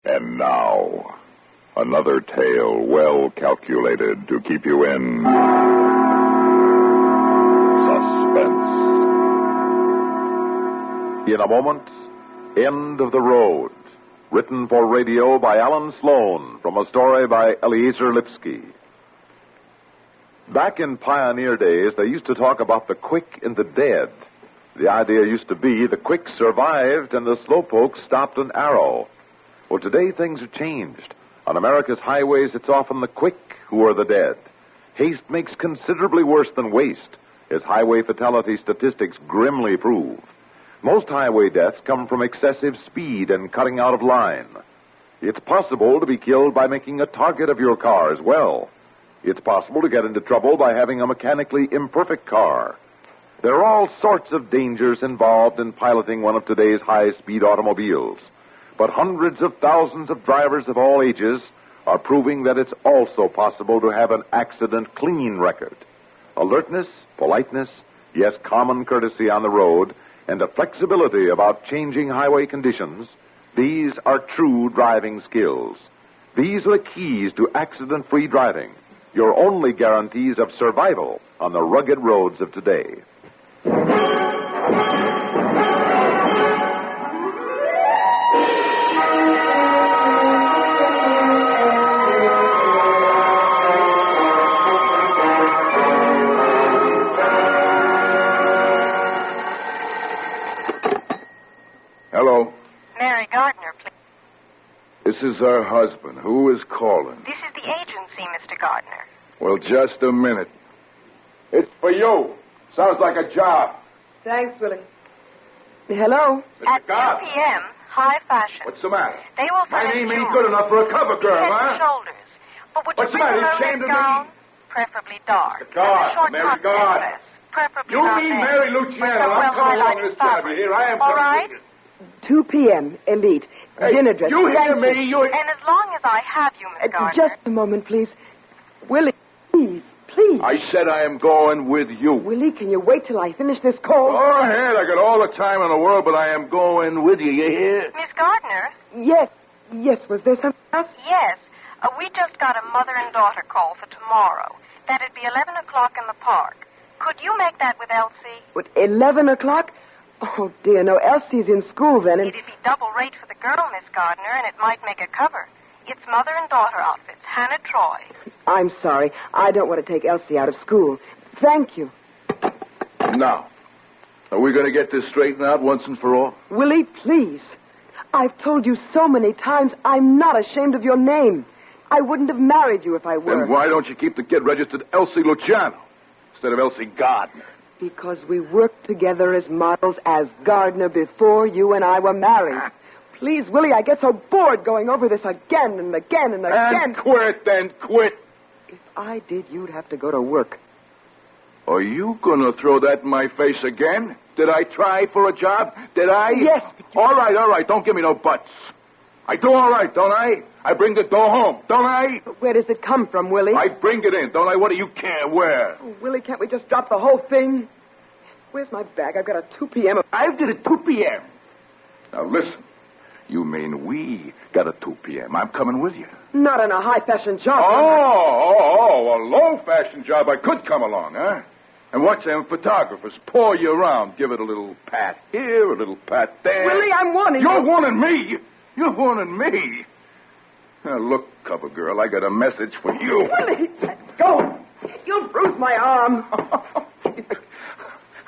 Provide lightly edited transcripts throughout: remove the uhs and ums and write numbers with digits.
And now, another tale well calculated to keep you in suspense. In a moment, End of the Road. Written for radio by Alan Sloan from a story by Eliezer Lipsky. Back in pioneer days, they used to talk about the quick and the dead. The idea used to be the quick survived and the slowpokes stopped an arrow. Well, today things have changed. On America's highways, it's often the quick who are the dead. Haste makes considerably worse than waste, as highway fatality statistics grimly prove. Most highway deaths come from excessive speed and cutting out of line. It's possible to be killed by making a target of your car as well. It's possible to get into trouble by having a mechanically imperfect car. There are all sorts of dangers involved in piloting one of today's high-speed automobiles. But hundreds of thousands of drivers of all ages are proving that it's also possible to have an accident-clean record. Alertness, politeness, yes, common courtesy on the road, and a flexibility about changing highway conditions, these are true driving skills. These are the keys to accident-free driving, your only guarantees of survival on the rugged roads of today. Hello. Mary Gardner, please. This is her husband. Who is calling? This is the agency, Mr. Gardner. Well, just a minute. It's for you. Sounds like a job. Thanks, Willie. Hello? At 2 p.m., high fashion. What's the matter? They will My furnish name ain't jewelry, good enough for a cover girl, head huh? and shoulders. But would What's you the bring matter? a You ashamed low-neck of me? gown? Preferably dark. Mr. Gard, And a short Mary cotton Gard. dress. Preferably You not mean there. Mary Luciano? With some I'm coming along well-highlighted this time. fabric. Here I am. All right? 2 p.m., Elite. Hey, Dinner dress. you hear Thank me? You... And as long as I have you, Miss Gardner. Just a moment, please. Willie, please. I said I am going with you. Willie, can you wait till I finish this call? Go ahead. I got all the time in the world, but I am going with you. You hear? Miss Gardner? Yes. Was there something else? Yes. We just got a mother and daughter call for tomorrow. That'd be 11 o'clock in the park. Could you make that with Elsie? What, 11 o'clock? Oh, dear, no. Elsie's in school then. It'd be double rate for the girl, Miss Gardner, and it might make a cover. It's mother and daughter outfits. Hannah Troy. I'm sorry. I don't want to take Elsie out of school. Thank you. Now, are we going to get this straightened out once and for all? Willie, please. I've told you so many times I'm not ashamed of your name. I wouldn't have married you if I were. Then why don't you keep the kid registered Elsie Luciano instead of Elsie Gardner? Because we worked together as models as Gardner before you and I were married. Please, Willie, I get so bored going over this again and again and again. And quit, then quit. If I did, you'd have to go to work. Are you going to throw that in my face again? Did I try for a job? Did I? Yes, but you... All right. Don't give me no buts. I do all right, don't I? I bring the dough home, don't I? But where does it come from, Willie? I bring it in, don't I? What do you care where? Oh, Willie, can't we just drop the whole thing? Where's my bag? I've got a 2 p.m. I did it 2 p.m. Now, listen. You mean we got a 2 p.m. I'm coming with you. Not on a high-fashion job. Oh, a low-fashion job. I could come along, huh? And watch them photographers pour you around. Give it a little pat here, a little pat there. Willie, I'm warning you. You're warning me? You're warning me? Now, look, cover girl, I got a message for you. Willie, let go. You'll bruise my arm.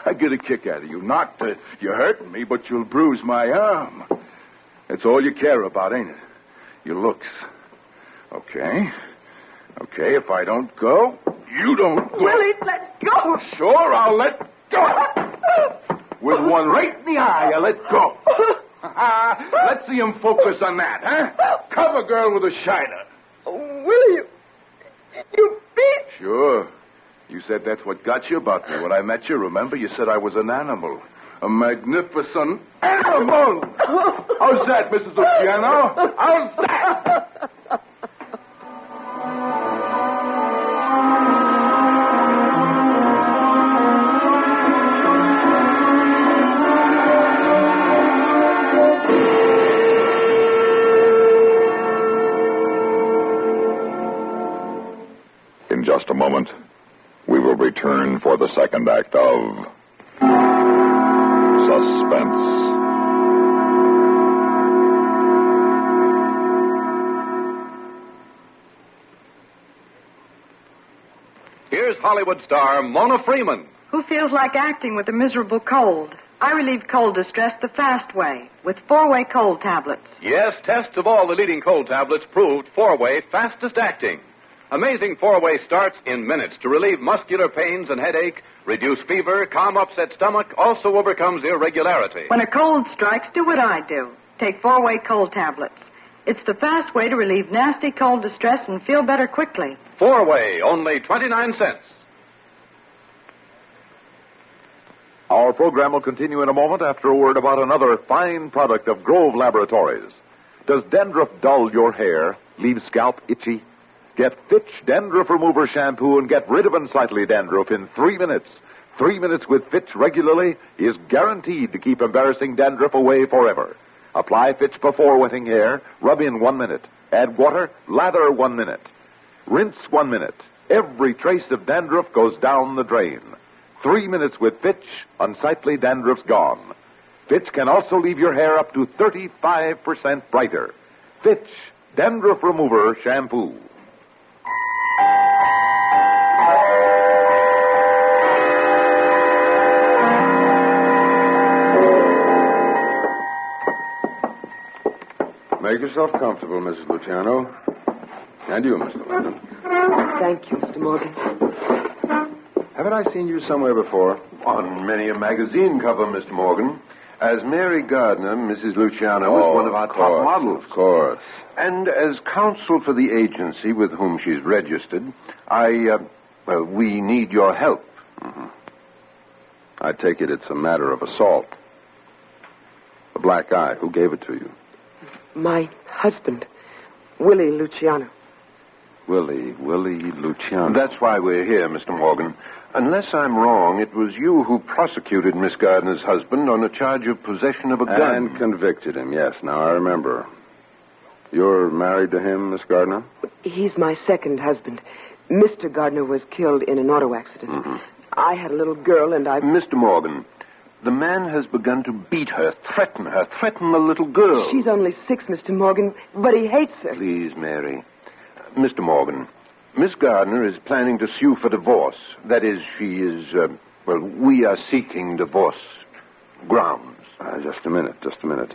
I get a kick out of you. Not that you're hurting me, but you'll bruise my arm. That's all you care about, ain't it? Your looks. Okay, if I don't go, you don't go. Willie, let go. Sure, I'll let go. With one right in the eye, I'll let go. Let's see him focus on that, huh? Cover girl with a shiner. Oh, Willie, you beat... Sure. You said that's what got you about me. When I met you, remember? You said I was an animal. A magnificent animal. How's that, Mrs. Luciano? How's that? In just a moment, we will return for the second act of Suspense. Here's Hollywood star Mona Freeman. Who feels like acting with a miserable cold? I relieve cold distress the fast way, with 4-way cold tablets. Yes, tests of all the leading cold tablets proved 4-way fastest acting. Amazing 4-way starts in minutes to relieve muscular pains and headache, reduce fever, calm upset stomach, also overcomes irregularity. When a cold strikes, do what I do. Take 4-way cold tablets. It's the fast way to relieve nasty cold distress and feel better quickly. 4-way, only 29 cents. Our program will continue in a moment after a word about another fine product of Grove Laboratories. Does dandruff dull your hair, leave scalp itchy? Get Fitch Dandruff Remover Shampoo and get rid of unsightly dandruff in 3 minutes. 3 minutes with Fitch regularly is guaranteed to keep embarrassing dandruff away forever. Apply Fitch before wetting hair, rub in 1 minute. Add water, lather 1 minute. Rinse 1 minute. Every trace of dandruff goes down the drain. 3 minutes with Fitch, unsightly dandruff's gone. Fitch can also leave your hair up to 35% brighter. Fitch Dandruff Remover Shampoo. Make yourself comfortable, Mrs. Luciano. And you, Mr. London. Thank you, Mr. Morgan. Haven't I seen you somewhere before? On many a magazine cover, Mr. Morgan. As Mary Gardner, Mrs. Luciano was one of our top models. Of course. And as counsel for the agency with whom she's registered, we need your help. Mm-hmm. I take it it's a matter of assault. The black eye, who gave it to you? My husband, Willie Luciano. Willie Luciano. That's why we're here, Mr. Morgan. Unless I'm wrong, it was you who prosecuted Miss Gardner's husband on a charge of possession of a gun. And convicted him, yes. Now, I remember. You're married to him, Miss Gardner? He's my second husband. Mr. Gardner was killed in an auto accident. Mm-hmm. I had a little girl, and I... Mr. Morgan, the man has begun to beat her, threaten the little girl. She's only 6, Mr. Morgan, but he hates her. Please, Mary. Mr. Morgan, Miss Gardner is planning to sue for divorce. That is, she is, we are seeking divorce grounds. Just a minute.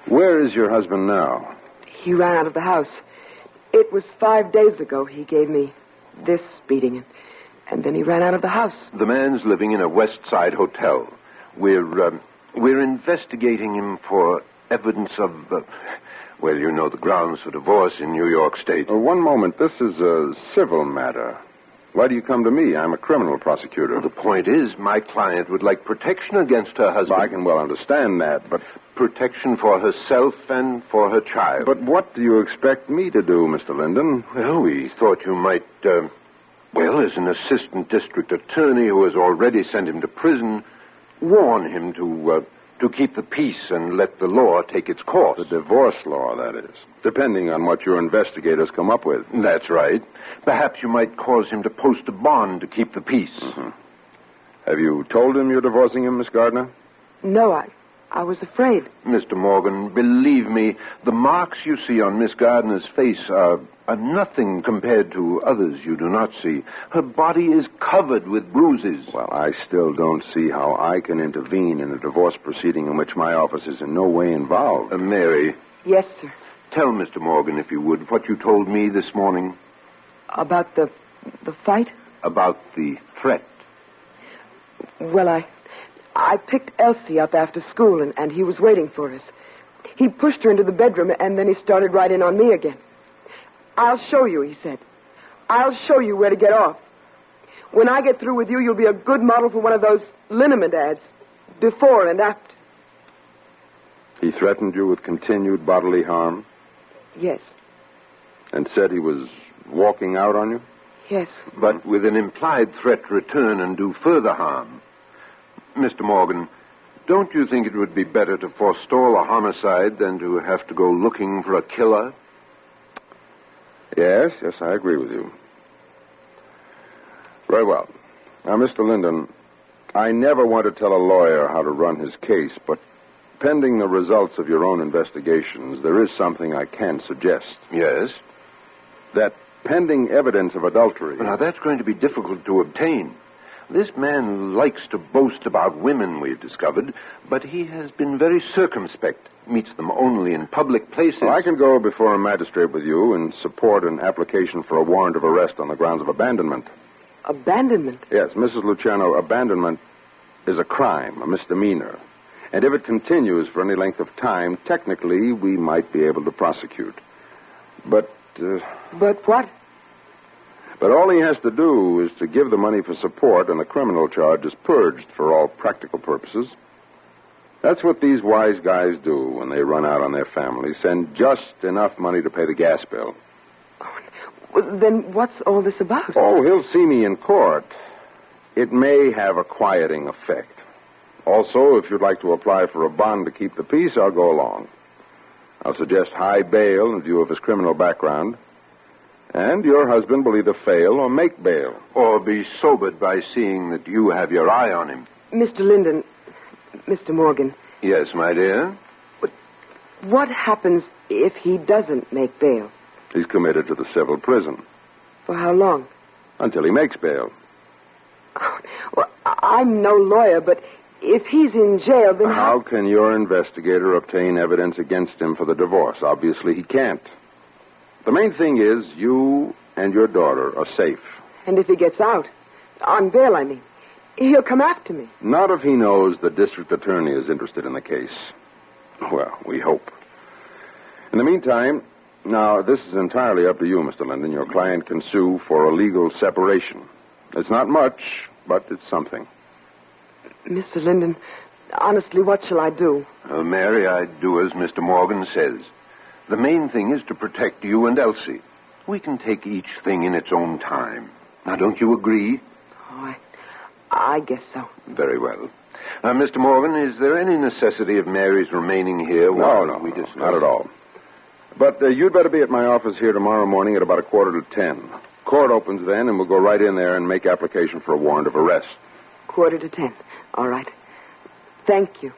Where is your husband now? He ran out of the house. It was 5 days ago he gave me this beating, and then he ran out of the house. The man's living in a West Side hotel. We're investigating him for evidence of, well, you know the grounds for divorce in New York State. One moment. This is a civil matter. Why do you come to me? I'm a criminal prosecutor. The point is, my client would like protection against her husband. I can well understand that, but... Protection for herself and for her child. But what do you expect me to do, Mr. Linden? Well, we thought you might, as an assistant district attorney who has already sent him to prison, warn him to keep the peace and let the law take its course. The divorce law, that is. Depending on what your investigators come up with. That's right. Perhaps you might cause him to post a bond to keep the peace. Mm-hmm. Have you told him you're divorcing him, Miss Gardner? No, I was afraid. Mr. Morgan, believe me, the marks you see on Miss Gardner's face are nothing compared to others you do not see. Her body is covered with bruises. Well, I still don't see how I can intervene in a divorce proceeding in which my office is in no way involved. Mary. Yes, sir. Tell Mr. Morgan, if you would, what you told me this morning. About the fight? About the threat. Well, I picked Elsie up after school, and he was waiting for us. He pushed her into the bedroom, and then he started right in on me again. I'll show you, he said. I'll show you where to get off. When I get through with you, you'll be a good model for one of those liniment ads, before and after. He threatened you with continued bodily harm? Yes. And said he was walking out on you? Yes. But with an implied threat to return and do further harm. Mr. Morgan, don't you think it would be better to forestall a homicide than to have to go looking for a killer? Yes, I agree with you. Very well. Now, Mr. Linden, I never want to tell a lawyer how to run his case, but pending the results of your own investigations, there is something I can suggest. Yes? That pending evidence of adultery... Now, that's going to be difficult to obtain. This man likes to boast about women, we've discovered, but he has been very circumspect. Meets them only in public places. Well, I can go before a magistrate with you and support an application for a warrant of arrest on the grounds of abandonment. Abandonment? Yes, Mrs. Luciano, abandonment is a crime, a misdemeanor. And if it continues for any length of time, technically, we might be able to prosecute. But... But what? But all he has to do is to give the money for support, and the criminal charge is purged for all practical purposes. That's what these wise guys do when they run out on their family. Send just enough money to pay the gas bill. Oh, well, then what's all this about? Oh, he'll see me in court. It may have a quieting effect. Also, if you'd like to apply for a bond to keep the peace, I'll go along. I'll suggest high bail in view of his criminal background. And your husband will either fail or make bail. Or be sobered by seeing that you have your eye on him. Mr. Linden, Mr. Morgan. Yes, my dear? What happens if he doesn't make bail? He's committed to the civil prison. For how long? Until he makes bail. Oh, well, I'm no lawyer, but if he's in jail, then how can your investigator obtain evidence against him for the divorce? Obviously, he can't. The main thing is you and your daughter are safe. And if he gets out, on bail, I mean, he'll come after me. Not if he knows the district attorney is interested in the case. Well, we hope. In the meantime, now, this is entirely up to you, Mr. Linden. Your client can sue for a legal separation. It's not much, but it's something. Mr. Linden, honestly, what shall I do? Well, Mary, I'd do as Mr. Morgan says. The main thing is to protect you and Elsie. We can take each thing in its own time. Now, don't you agree? Oh, I guess so. Very well. Mr. Morgan, is there any necessity of Mary's remaining here? No, not at all. But you'd better be at my office here tomorrow morning at about 9:45. Court opens then, and we'll go right in there and make application for a warrant of arrest. 9:45. All right. Thank you.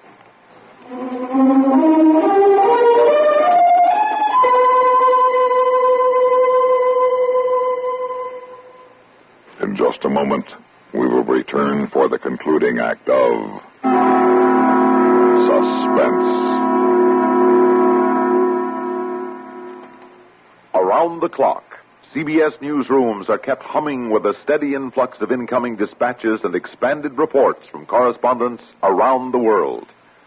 In just a moment, we will return for the concluding act of Suspense. Around the clock, CBS newsrooms are kept humming with a steady influx of incoming dispatches and expanded reports from correspondents around the world.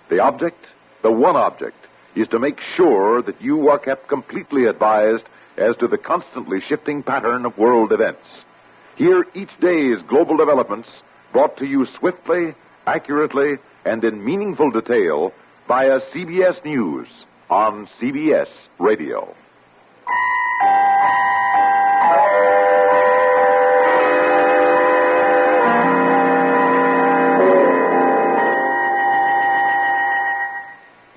The object, the one object, is to make sure that you are kept completely advised as to the constantly shifting pattern of world events. Hear each day's global developments brought to you swiftly, accurately, and in meaningful detail via CBS News on CBS Radio.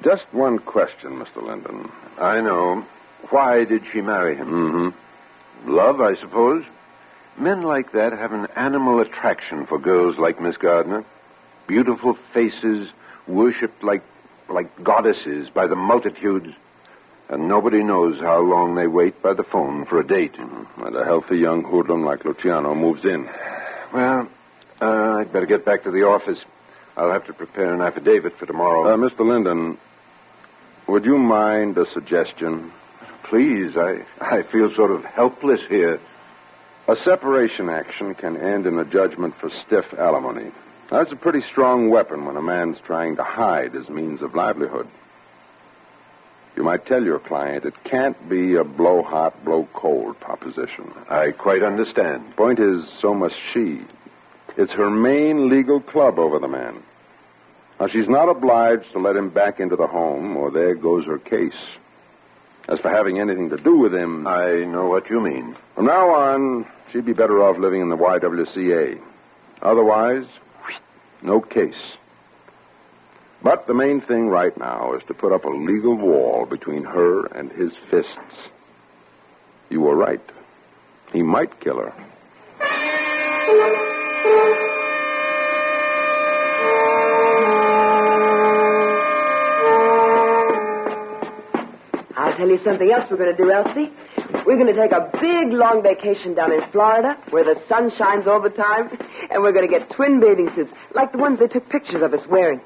Just one question, Mr. Linden. I know. Why did she marry him? Mm-hmm. Love, I suppose. Men like that have an animal attraction for girls like Miss Gardner. Beautiful faces, worshipped like goddesses by the multitudes. And nobody knows how long they wait by the phone for a date. Mm-hmm. And a healthy young hoodlum like Luciano moves in. Well, I'd better get back to the office. I'll have to prepare an affidavit for tomorrow. Mr. Linden, would you mind a suggestion? Please, I feel sort of helpless here. A separation action can end in a judgment for stiff alimony. That's a pretty strong weapon when a man's trying to hide his means of livelihood. You might tell your client it can't be a blow-hot, blow-cold proposition. I quite understand. Point is, so must she. It's her main legal club over the man. Now, she's not obliged to let him back into the home, or there goes her case. As for having anything to do with him... I know what you mean. From now on, she'd be better off living in the YWCA. Otherwise, no case. But the main thing right now is to put up a legal wall between her and his fists. You were right. He might kill her. I'll tell you something else we're going to do, Elsie. We're going to take a big, long vacation down in Florida where the sun shines all the time, and we're going to get twin bathing suits like the ones they took pictures of us wearing.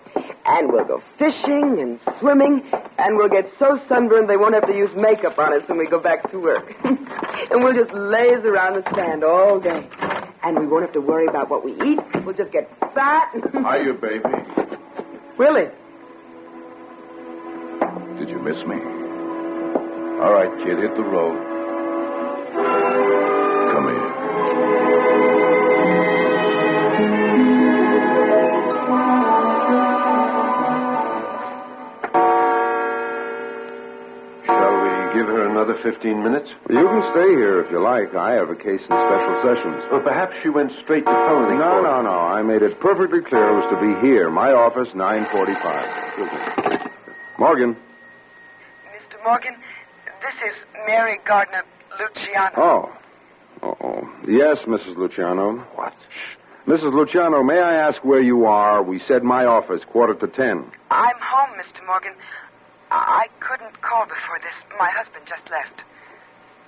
And we'll go fishing and swimming, and we'll get so sunburned they won't have to use makeup on us when we go back to work. And we'll just laze around the sand all day. And we won't have to worry about what we eat. We'll just get fat. Hiya, baby. Willie. Did you miss me? All right, kid, hit the road. Come here. Shall we give her another 15 minutes? You can stay here if you like. I have a case in special sessions. Well, perhaps she went straight to felony No. court. I made it perfectly clear it was to be here, my office, 9:45. Excuse me. Morgan. Mr. Morgan, this is Mary Gardner Luciano. Oh. Yes, Mrs. Luciano. What? Shh. Mrs. Luciano, may I ask where you are? We said my office, 9:45. I'm home, Mr. Morgan. I couldn't call before this. My husband just left.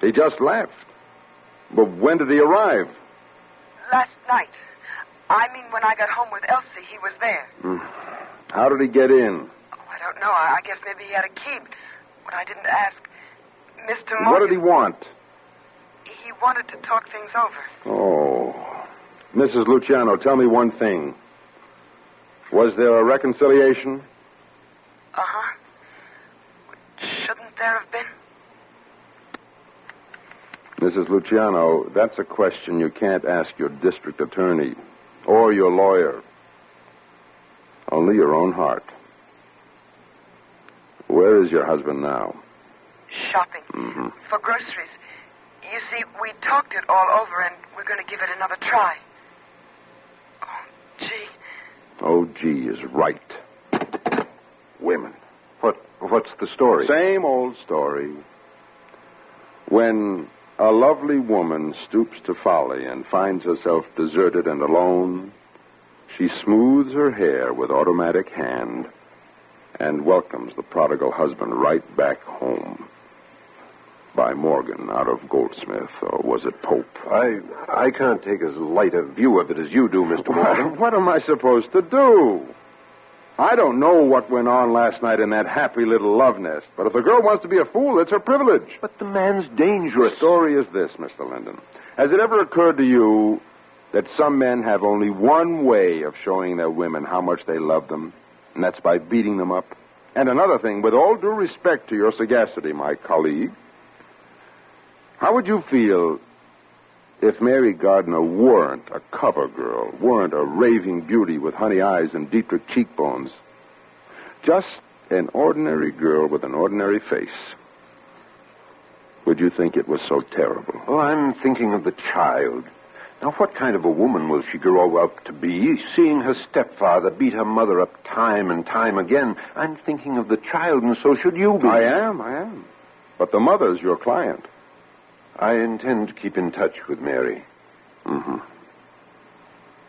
He just left. But when did he arrive? Last night. I mean, when I got home with Elsie, he was there. How did he get in? Oh, I don't know. I guess maybe he had a key, but I didn't ask. Mr. Morgan... What did he want? He wanted to talk things over. Oh. Mrs. Luciano, tell me one thing. Was there a reconciliation? Uh-huh. Shouldn't there have been? Mrs. Luciano, that's a question you can't ask your district attorney or your lawyer. Only your own heart. Where is your husband now? Shopping. For groceries. You see, we talked it all over, and we're going to give it another try. Oh, gee is right. Women. What's the story? Same old story. When a lovely woman stoops to folly and finds herself deserted and alone, she smooths her hair with automatic hand and welcomes the prodigal husband right back home. By Morgan out of Goldsmith, or was it Pope? I can't take as light a view of it as you do, Mr. Morgan. What am I supposed to do? I don't know what went on last night in that happy little love nest, but if the girl wants to be a fool, it's her privilege. But the man's dangerous. The story is this, Mr. Linden. Has it ever occurred to you that some men have only one way of showing their women how much they love them, and that's by beating them up? And another thing, with all due respect to your sagacity, my colleague, how would you feel if Mary Gardner weren't a cover girl, weren't a raving beauty with honey eyes and Dietrich cheekbones? Just an ordinary girl with an ordinary face. Would you think it was so terrible? Oh, I'm thinking of the child. Now, what kind of a woman will she grow up to be, seeing her stepfather beat her mother up time and time again? I'm thinking of the child, and so should you be. I am. But the mother's your client. I intend to keep in touch with Mary.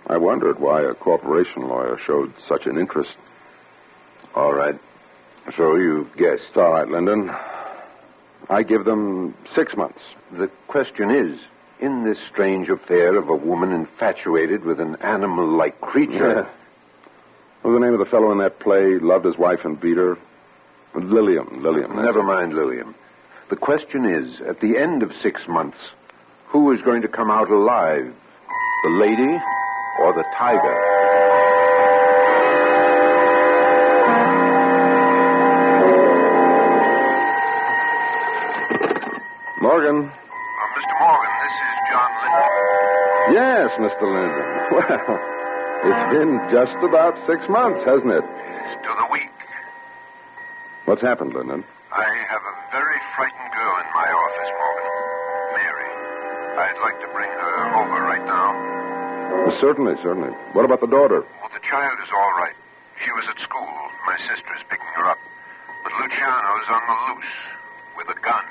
I wondered why a corporation lawyer showed such an interest. All right. So you guessed. All right, Linden. I give them 6 months. The question is, in this strange affair of a woman infatuated with an animal-like creature... What was the name of the fellow in that play, loved his wife and beat her? Lilium. Never mind Lilium. The question is, at the end of 6 months, who is going to come out alive? The lady or the tiger? Morgan. Mr. Morgan, this is John Linden. Yes, Mr. Linden. Well, it's been just about 6 months, hasn't it? To the week. What's happened, Linden? I have a very frightened girl in my office, Morgan. Mary. I'd like to bring her over right now. Well, certainly. What about the daughter? Well, the child is all right. She was at school. My sister is picking her up. But Luciano's on the loose with a gun.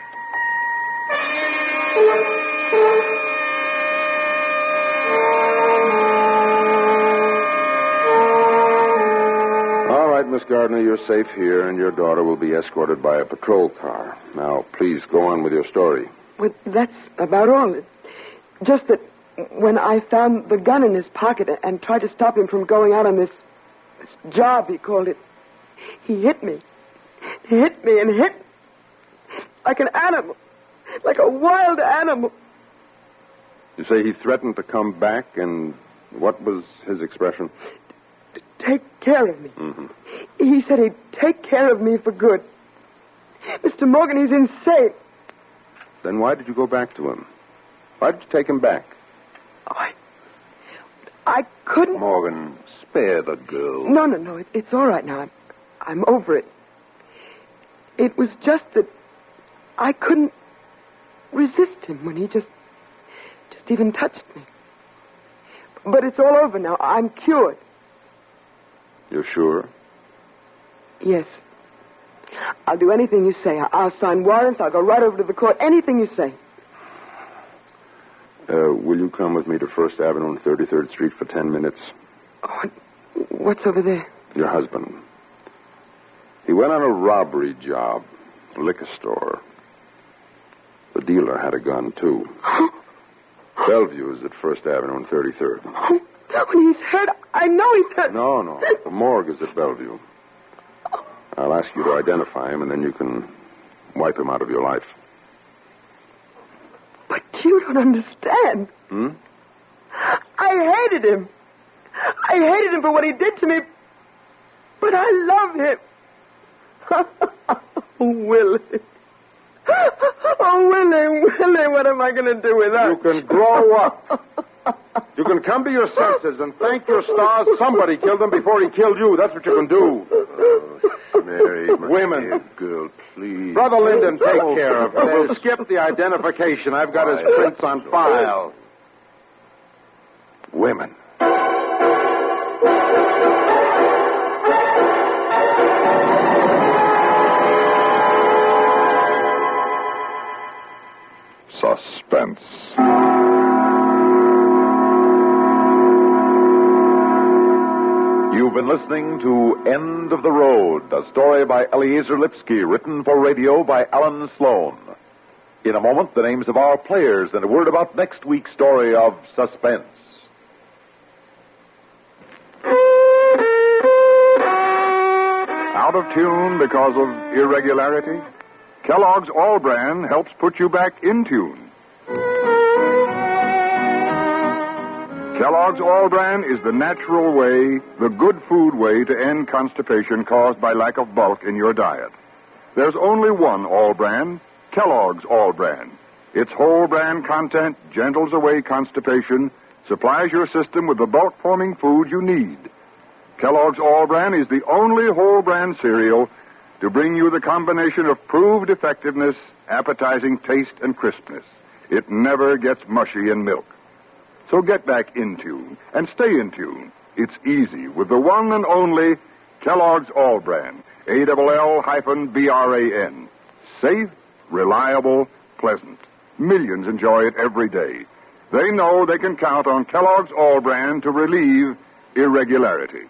you're safe here, and your daughter will be escorted by a patrol car. Now, please, go on with your story. Well, that's about all. Just that when I found the gun in his pocket and tried to stop him from going out on this job, he called it, he hit me. He hit me and hit like an animal, like a wild animal. You say he threatened to come back, and what was his expression? Take care of me. Mm-hmm. He said he'd take care of me for good. Mr. Morgan, he's insane. Then why did you go back to him? Why did you take him back? Oh, I couldn't... Morgan, spare the girl. No. It's all right now. I'm over it. It was just that I couldn't resist him when he just even touched me. But it's all over now. I'm cured. You're sure? Yes. I'll do anything you say. I'll sign warrants. I'll go right over to the court. Anything you say. Will you come with me to First Avenue and 33rd Street for 10 minutes? Oh, what's over there? Your husband. He went on a robbery job, a liquor store. The dealer had a gun, too. Bellevue is at First Avenue and 33rd. When he's hurt, I know he's hurt. No. The morgue is at Bellevue. I'll ask you to identify him, and then you can wipe him out of your life. But you don't understand. I hated him. I hated him for what he did to me. But I love him. Willie. Oh, Willie, what am I going to do with that? You can grow up. You can come to your senses and thank your stars somebody killed him before he killed you. That's what you can do. Mary, Women. Dear girl, please. Brother Lyndon, take care of him. We'll skip the identification. I've got his prints on file. Women. Suspense. You've been listening to End of the Road, a story by Eliezer Lipsky, written for radio by Alan Sloan. In a moment, the names of our players and a word about next week's story of Suspense. Out of tune because of irregularity? Kellogg's All Bran helps put you back in tune. Kellogg's All Bran is the natural way, the good food way to end constipation caused by lack of bulk in your diet. There's only one All Bran, Kellogg's All Bran. Its whole bran content gentles away constipation, supplies your system with the bulk-forming food you need. Kellogg's All Bran is the only whole bran cereal to bring you the combination of proved effectiveness, appetizing taste, and crispness. It never gets mushy in milk. So get back in tune and stay in tune. It's easy with the one and only Kellogg's All Bran, ALL-BRAN. Safe, reliable, pleasant. Millions enjoy it every day. They know they can count on Kellogg's All Bran to relieve irregularity.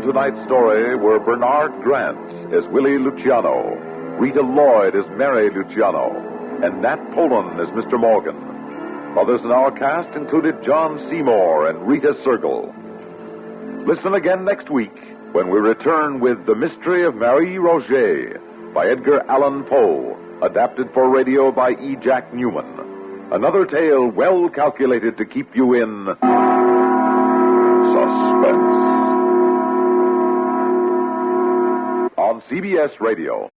Tonight's story were Bernard Grant as Willie Luciano, Rita Lloyd as Mary Luciano, and Nat Poland as Mr. Morgan. Others in our cast included John Seymour and Rita Sergel. Listen again next week when we return with The Mystery of Marie Roget by Edgar Allan Poe, adapted for radio by E. Jack Newman. Another tale well calculated to keep you in suspense. On CBS Radio.